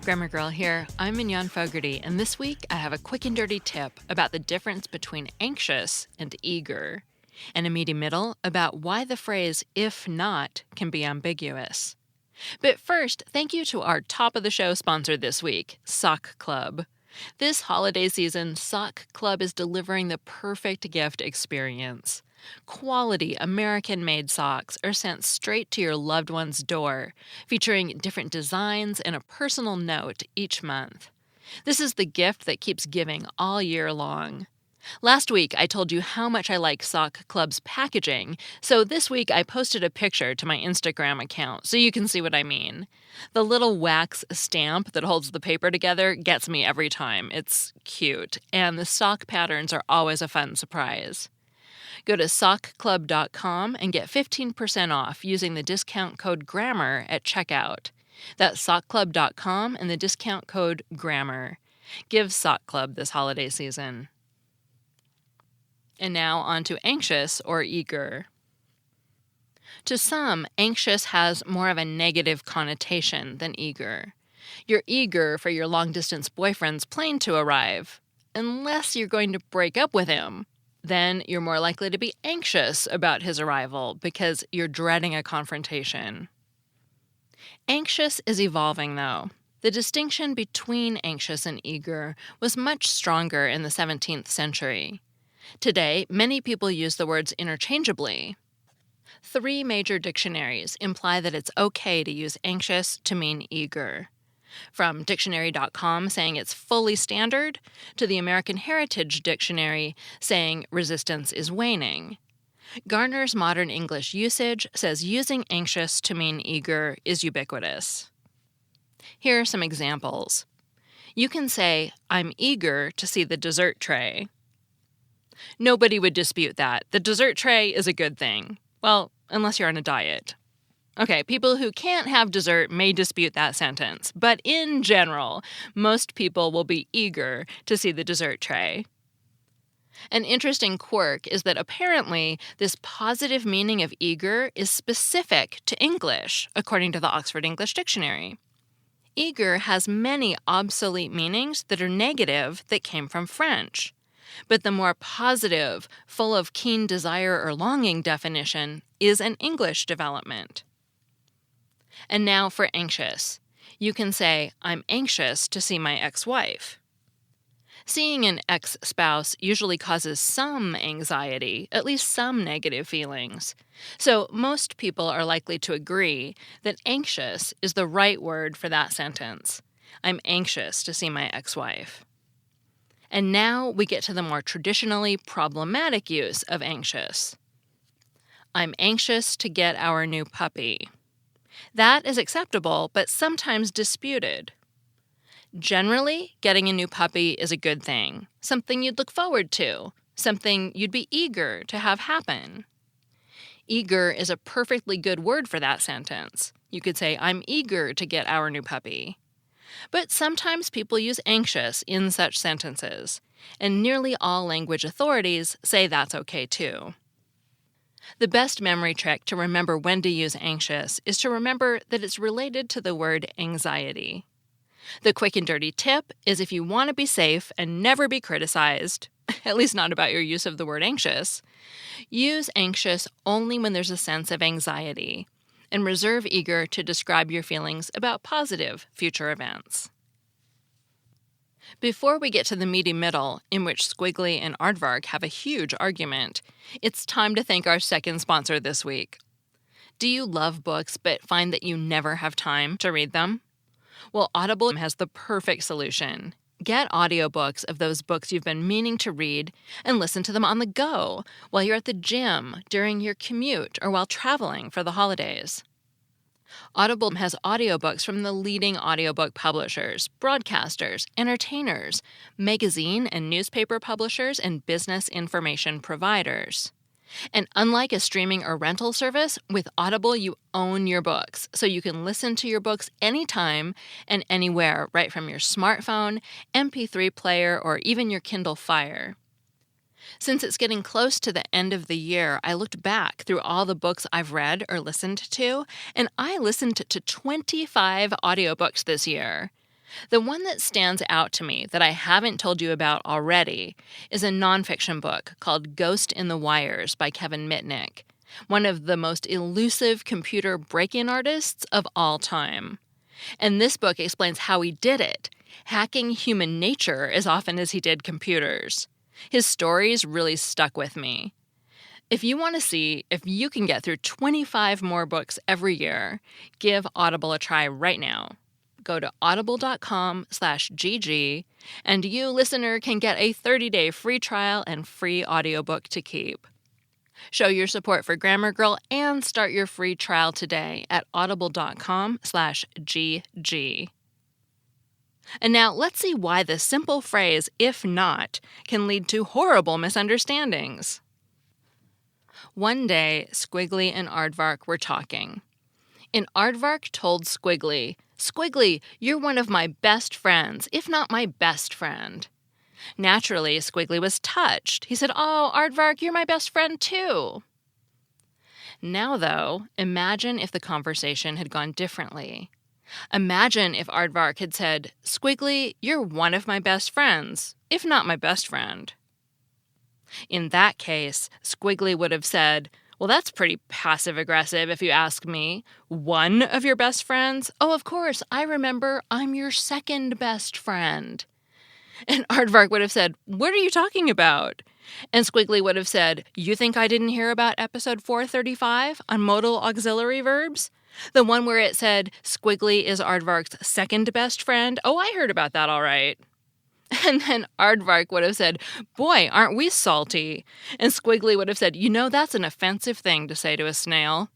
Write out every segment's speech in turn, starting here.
Grammar Girl here. I'm Mignon Fogarty, and this week I have a quick and dirty tip about the difference between anxious and eager, and a meaty middle about why the phrase if not can be ambiguous. But first, thank you to our top-of-the-show sponsor this week, Sock Club. This holiday season, Sock Club is delivering the perfect gift experience. Quality American-made socks are sent straight to your loved one's door, featuring different designs and a personal note each month. This is the gift that keeps giving all year long. Last week, I told you how much I like Sock Club's packaging, so this week I posted a picture to my Instagram account so you can see what I mean. The little wax stamp that holds the paper together gets me every time. It's cute, and the sock patterns are always a fun surprise. Go to sockclub.com and get 15% off using the discount code GRAMMAR at checkout. That's sockclub.com and the discount code GRAMMAR. Give Sock Club this holiday season. And now on to anxious or eager. To some, anxious has more of a negative connotation than eager. You're eager for your long-distance boyfriend's plane to arrive, unless you're going to break up with him. Then you're more likely to be anxious about his arrival because you're dreading a confrontation. Anxious is evolving, though. The distinction between anxious and eager was much stronger in the 17th century. Today, many people use the words interchangeably. 3 major dictionaries imply that it's okay to use anxious to mean eager. From dictionary.com saying it's fully standard, to the American Heritage Dictionary saying resistance is waning. Garner's Modern English Usage says using anxious to mean eager is ubiquitous. Here are some examples. You can say, I'm eager to see the dessert tray. Nobody would dispute that. The dessert tray is a good thing. Well, unless you're on a diet. Okay, people who can't have dessert may dispute that sentence, but in general, most people will be eager to see the dessert tray. An interesting quirk is that apparently this positive meaning of eager is specific to English, according to the Oxford English Dictionary. Eager has many obsolete meanings that are negative that came from French. But the more positive, full of keen desire or longing definition is an English development. And now for anxious. You can say, I'm anxious to see my ex-wife. Seeing an ex-spouse usually causes some anxiety, at least some negative feelings. So most people are likely to agree that anxious is the right word for that sentence. I'm anxious to see my ex-wife. And now we get to the more traditionally problematic use of anxious. I'm anxious to get our new puppy. That is acceptable, but sometimes disputed. Generally, getting a new puppy is a good thing, something you'd look forward to, something you'd be eager to have happen. Eager is a perfectly good word for that sentence. You could say, I'm eager to get our new puppy. But sometimes people use anxious in such sentences, and nearly all language authorities say that's okay too. The best memory trick to remember when to use anxious is to remember that it's related to the word anxiety. The quick and dirty tip is if you want to be safe and never be criticized, at least not about your use of the word anxious, use anxious only when there's a sense of anxiety, and reserve eager to describe your feelings about positive future events. Before we get to the meaty middle, in which Squiggly and Aardvark have a huge argument, it's time to thank our second sponsor this week. Do you love books but find that you never have time to read them? Well, Audible has the perfect solution. Get audiobooks of those books you've been meaning to read and listen to them on the go, while you're at the gym, during your commute, or while traveling for the holidays. Audible has audiobooks from the leading audiobook publishers, broadcasters, entertainers, magazine and newspaper publishers, and business information providers. And unlike a streaming or rental service, with Audible you own your books, so you can listen to your books anytime and anywhere, right from your smartphone, MP3 player, or even your Kindle Fire. Since it's getting close to the end of the year, I looked back through all the books I've read or listened to, and I listened to 25 audiobooks this year. The one that stands out to me that I haven't told you about already is a nonfiction book called Ghost in the Wires by Kevin Mitnick, one of the most elusive computer break-in artists of all time. And this book explains how he did it, hacking human nature as often as he did computers. His stories really stuck with me. If you want to see if you can get through 25 more books every year, give Audible a try right now. Go to audible.com/GG, and you, listener, can get a 30-day free trial and free audiobook to keep. Show your support for Grammar Girl and start your free trial today at audible.com/GG. And now let's see why the simple phrase, if not, can lead to horrible misunderstandings. One day, Squiggly and Aardvark were talking. And Aardvark told Squiggly, "Squiggly, you're one of my best friends, if not my best friend." Naturally, Squiggly was touched. He said, "Oh, Aardvark, you're my best friend too." Now, though, imagine if the conversation had gone differently. Imagine if Aardvark had said, "Squiggly, you're one of my best friends, if not my best friend." In that case, Squiggly would have said, "Well, that's pretty passive-aggressive if you ask me. One of your best friends? Oh, of course, I remember. I'm your second best friend." And Aardvark would have said, "What are you talking about?" And Squiggly would have said, "You think I didn't hear about episode 435 on modal auxiliary verbs? The one where it said, Squiggly is Aardvark's second best friend? Oh, I heard about that all right." And then Aardvark would have said, "Boy, aren't we salty?" And Squiggly would have said, "You know, that's an offensive thing to say to a snail."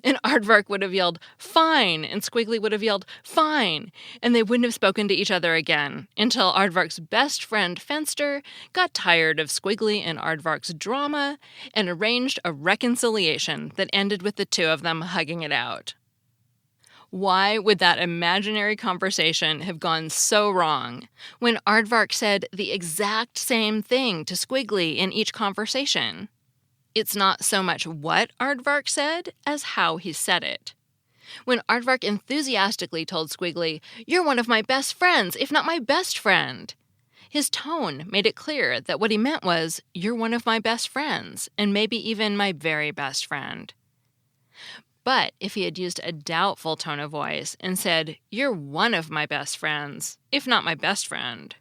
And Aardvark would have yelled, "Fine!" And Squiggly would have yelled, "Fine!" And they wouldn't have spoken to each other again until Aardvark's best friend, Fenster, got tired of Squiggly and Aardvark's drama and arranged a reconciliation that ended with the two of them hugging it out. Why would that imaginary conversation have gone so wrong when Aardvark said the exact same thing to Squiggly in each conversation? It's not so much what Aardvark said as how he said it. When Aardvark enthusiastically told Squiggly, "You're one of my best friends, if not my best friend," his tone made it clear that what he meant was, "You're one of my best friends, and maybe even my very best friend." But if he had used a doubtful tone of voice and said, "You're one of my best friends, if not my best friend,"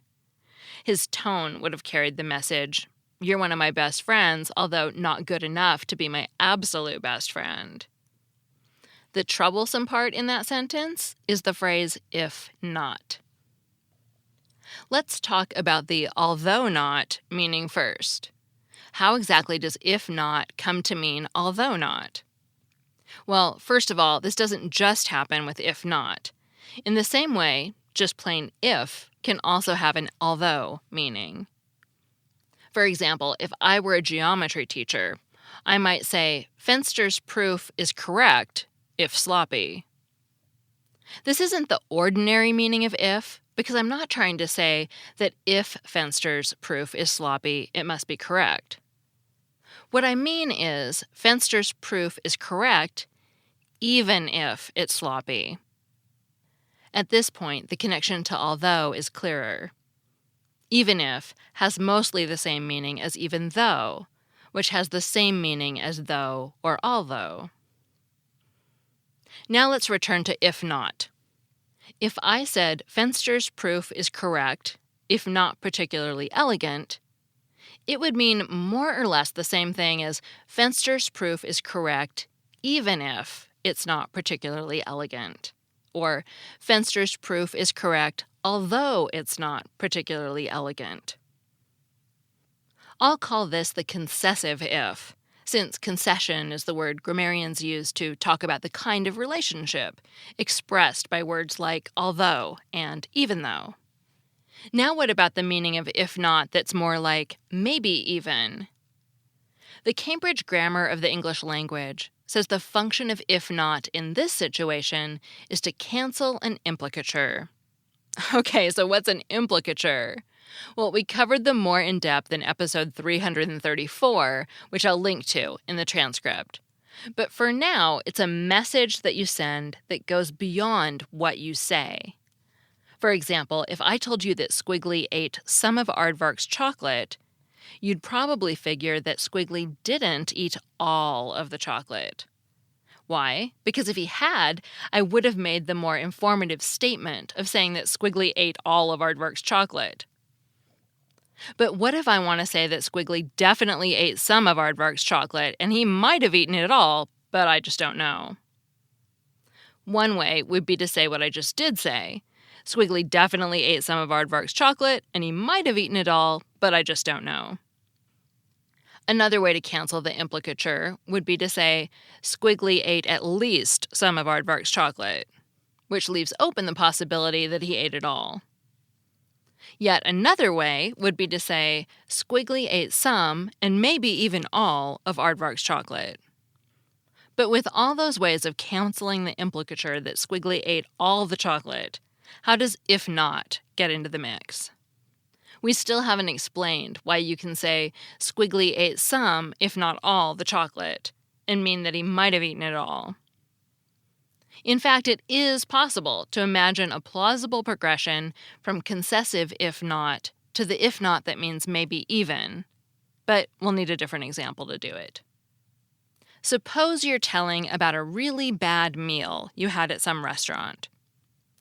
his tone would have carried the message, "You're one of my best friends, although not good enough to be my absolute best friend." The troublesome part in that sentence is the phrase, "if not." Let's talk about the although not meaning first. How exactly does if not come to mean although not? Well, first of all, this doesn't just happen with if not. In the same way, just plain if can also have an although meaning. For example, if I were a geometry teacher, I might say, "Fenster's proof is correct, if sloppy." This isn't the ordinary meaning of if, because I'm not trying to say that if Fenster's proof is sloppy, it must be correct. What I mean is, Fenster's proof is correct even if it's sloppy. At this point, the connection to although is clearer. Even if has mostly the same meaning as even though, which has the same meaning as though or although. Now let's return to if not. If I said Fenster's proof is correct, if not particularly elegant, it would mean more or less the same thing as Fenster's proof is correct even if it's not particularly elegant, or Fenster's proof is correct although it's not particularly elegant. I'll call this the concessive if, since concession is the word grammarians use to talk about the kind of relationship expressed by words like although and even though. Now what about the meaning of if not that's more like maybe even? The Cambridge Grammar of the English Language says the function of if not in this situation is to cancel an implicature. Okay, so what's an implicature? Well, we covered them more in depth in episode 334, which I'll link to in the transcript. But for now, it's a message that you send that goes beyond what you say. For example, if I told you that Squiggly ate some of Aardvark's chocolate, you'd probably figure that Squiggly didn't eat all of the chocolate. Why? Because if he had, I would have made the more informative statement of saying that Squiggly ate all of Aardvark's chocolate. But what if I want to say that Squiggly definitely ate some of Aardvark's chocolate, and he might have eaten it all, but I just don't know? One way would be to say what I just did say. Squiggly definitely ate some of Aardvark's chocolate, and he might have eaten it all, but I just don't know. Another way to cancel the implicature would be to say, Squiggly ate at least some of Aardvark's chocolate, which leaves open the possibility that he ate it all. Yet another way would be to say, Squiggly ate some, and maybe even all, of Aardvark's chocolate. But with all those ways of canceling the implicature that Squiggly ate all the chocolate, how does if not get into the mix? We still haven't explained why you can say Squiggly ate some, if not all, the chocolate, and mean that he might have eaten it all. In fact, it is possible to imagine a plausible progression from concessive if not to the if not that means maybe even, but we'll need a different example to do it. Suppose you're telling about a really bad meal you had at some restaurant.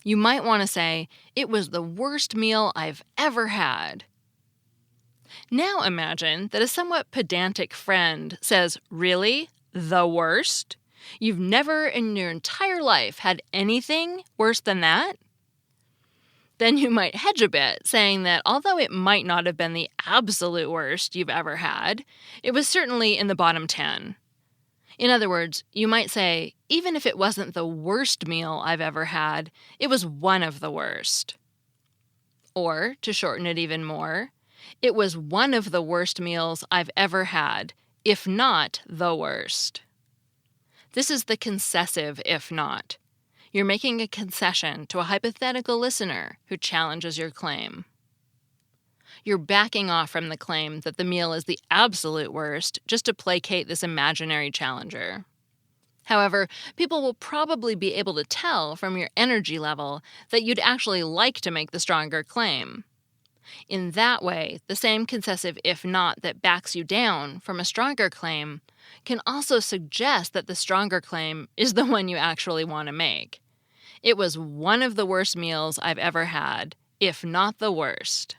You might want to say, it was the worst meal I've ever had. Now imagine that a somewhat pedantic friend says, really? The worst? You've never in your entire life had anything worse than that? Then you might hedge a bit, saying that although it might not have been the absolute worst you've ever had, it was certainly in the bottom 10. In other words, you might say, even if it wasn't the worst meal I've ever had, it was one of the worst. Or, to shorten it even more, it was one of the worst meals I've ever had, if not the worst. This is the concessive if not. You're making a concession to a hypothetical listener who challenges your claim. You're backing off from the claim that the meal is the absolute worst just to placate this imaginary challenger. However, people will probably be able to tell from your energy level that you'd actually like to make the stronger claim. In that way, the same concessive if not that backs you down from a stronger claim can also suggest that the stronger claim is the one you actually want to make. It was one of the worst meals I've ever had, if not the worst.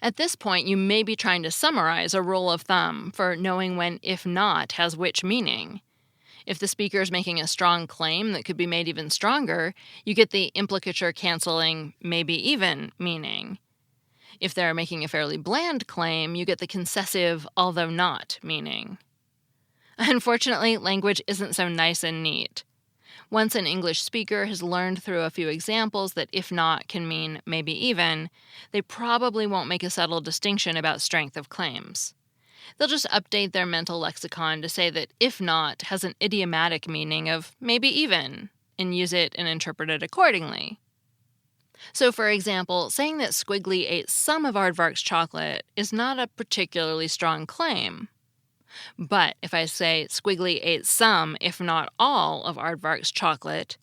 At this point, you may be trying to summarize a rule of thumb for knowing when if not has which meaning. If the speaker is making a strong claim that could be made even stronger, you get the implicature canceling maybe even meaning. If they're making a fairly bland claim, you get the concessive although not meaning. Unfortunately, language isn't so nice and neat. Once an English speaker has learned through a few examples that if not can mean maybe even, they probably won't make a subtle distinction about strength of claims. They'll just update their mental lexicon to say that if not has an idiomatic meaning of maybe even, and use it and interpret it accordingly. So, for example, saying that Squiggly ate some of Aardvark's chocolate is not a particularly strong claim. But if I say Squiggly ate some, if not all, of Aardvark's chocolate,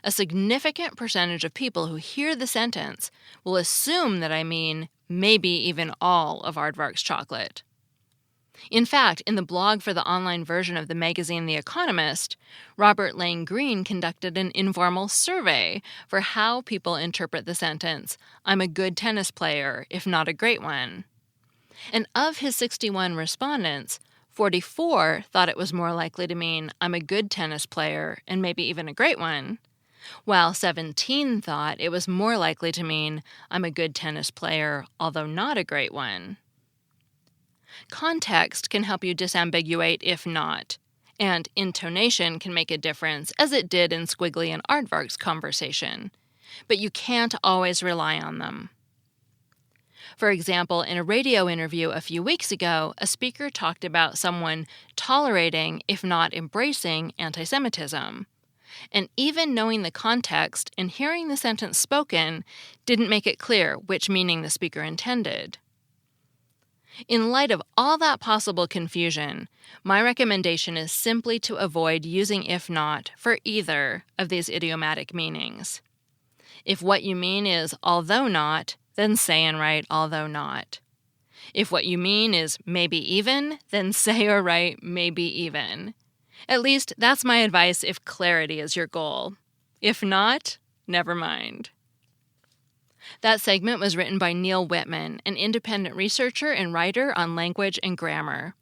a significant percentage of people who hear the sentence will assume that I mean maybe even all of Aardvark's chocolate. In fact, in the blog for the online version of the magazine The Economist, Robert Lane Greene conducted an informal survey for how people interpret the sentence, I'm a good tennis player, if not a great one. And of his 61 respondents, 44 thought it was more likely to mean I'm a good tennis player and maybe even a great one, while 17 thought it was more likely to mean I'm a good tennis player, although not a great one. Context can help you disambiguate if not, and intonation can make a difference, as it did in Squiggly and Aardvark's conversation, but you can't always rely on them. For example, in a radio interview a few weeks ago, a speaker talked about someone tolerating, if not embracing, anti-Semitism. And even knowing the context and hearing the sentence spoken didn't make it clear which meaning the speaker intended. In light of all that possible confusion, my recommendation is simply to avoid using if not for either of these idiomatic meanings. If what you mean is although not, then say and write although not. If what you mean is maybe even, then say or write maybe even. At least that's my advice if clarity is your goal. If not, never mind. That segment was written by Neil Whitman, an independent researcher and writer on language and grammar.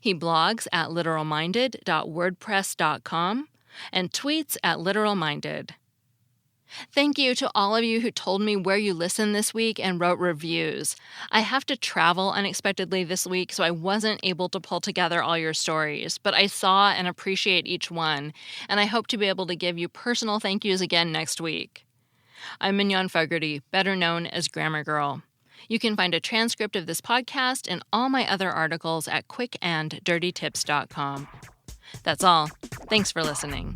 He blogs at literalminded.wordpress.com and tweets at literalminded. Thank you to all of you who told me where you listened this week and wrote reviews. I have to travel unexpectedly this week, so I wasn't able to pull together all your stories, but I saw and appreciate each one, and I hope to be able to give you personal thank yous again next week. I'm Mignon Fogarty, better known as Grammar Girl. You can find a transcript of this podcast and all my other articles at quickanddirtytips.com. That's all. Thanks for listening.